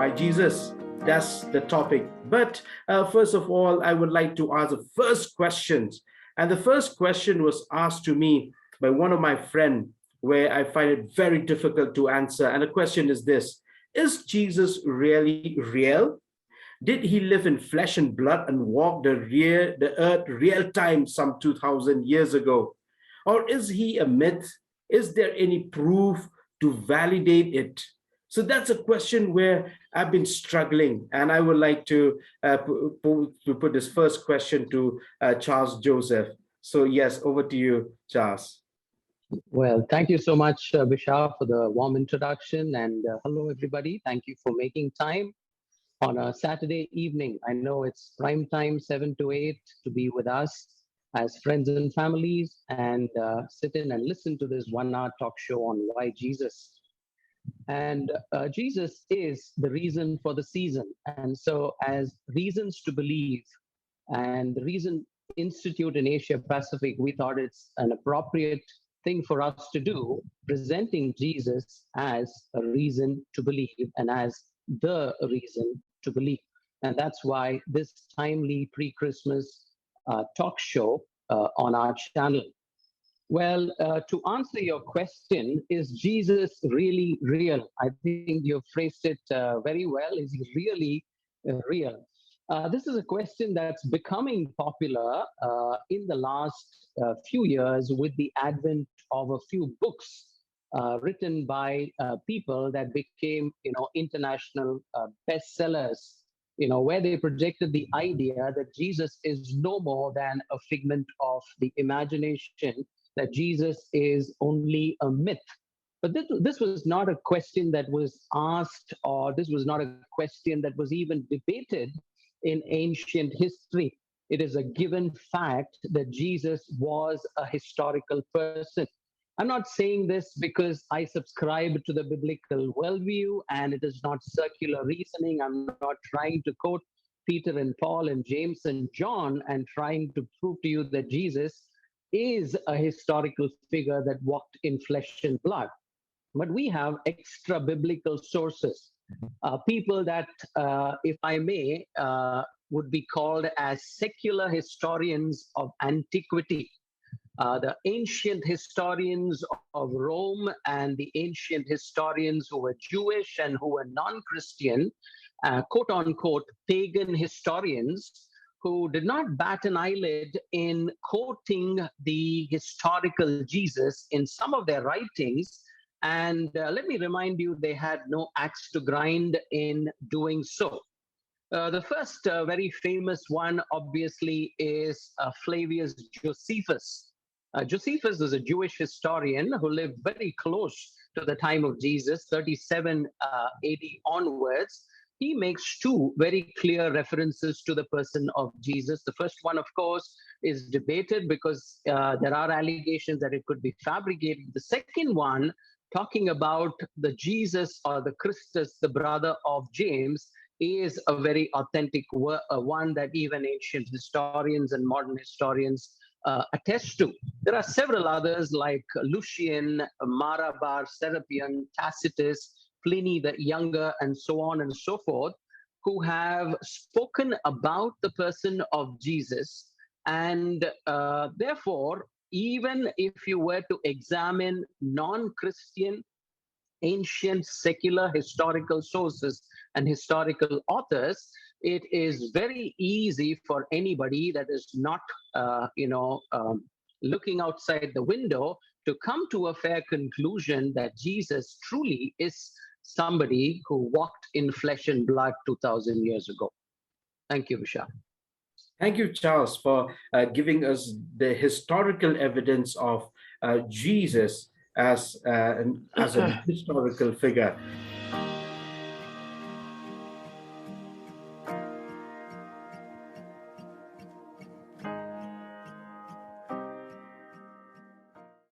Why Jesus? That's the topic. But first of all, I would like to ask the first questions. And the first question was asked to me by one of my friends, where I find it very difficult to answer. And the question is this: is Jesus really real? Did he live in flesh and blood and walk the earth real time some 2000 years ago? Or is he a myth? Is there any proof to validate it? So that's a question where I've been struggling, and I would like to put this first question to Charles Joseph. So yes, over to you, Charles. Well, thank you so much, Bishar, for the warm introduction. And hello, everybody. Thank you for making time on a Saturday evening. I know it's prime time, 7 to 8, to be with us as friends and families and sit in and listen to this 1 hour talk show on why Jesus. And Jesus is the reason for the season. And so, as Reasons to Believe and the Reason Institute in Asia Pacific, we thought it's an appropriate thing for us to do, presenting Jesus as a reason to believe and as the reason to believe. And that's why this timely pre-Christmas talk show on our channel. Well, to answer your question, is Jesus really real? I think you've phrased it very well. Is he really real? This is a question that's becoming popular in the last few years with the advent of a few books written by people that became, international bestsellers, where they projected the idea that Jesus is no more than a figment of the imagination, that Jesus is only a myth. But this was not a question that was asked, or this was not a question that was even debated in ancient history. It is a given fact that Jesus was a historical person. I'm not saying this because I subscribe to the biblical worldview and it is not circular reasoning. I'm not trying to quote Peter and Paul and James and John and trying to prove to you that Jesus is a historical figure that walked in flesh and blood. But we have extra biblical sources, people that, if I may, would be called as secular historians of antiquity. The ancient historians of Rome and the ancient historians who were Jewish and who were non-Christian, quote unquote, pagan historians, who did not bat an eyelid in quoting the historical Jesus in some of their writings. And let me remind you, they had no axe to grind in doing so. The first very famous one, obviously, is Flavius Josephus. Josephus is a Jewish historian who lived very close to the time of Jesus, 37 AD onwards. He makes two very clear references to the person of Jesus. The first one, of course, is debated because there are allegations that it could be fabricated. The second one, talking about the Jesus or the Christus, the brother of James, is a very authentic one that even ancient historians and modern historians attest to. There are several others like Lucian, Marabar, Serapion, Tacitus, Pliny the Younger, and so on and so forth, who have spoken about the person of Jesus. And therefore, even if you were to examine non-Christian, ancient, secular, historical sources and historical authors, it is very easy for anybody that is not, looking outside the window to come to a fair conclusion that Jesus truly is somebody who walked in flesh and blood 2000 years ago. Thank you, Vishal. Thank you, Charles, for giving us the historical evidence of Jesus as a historical figure.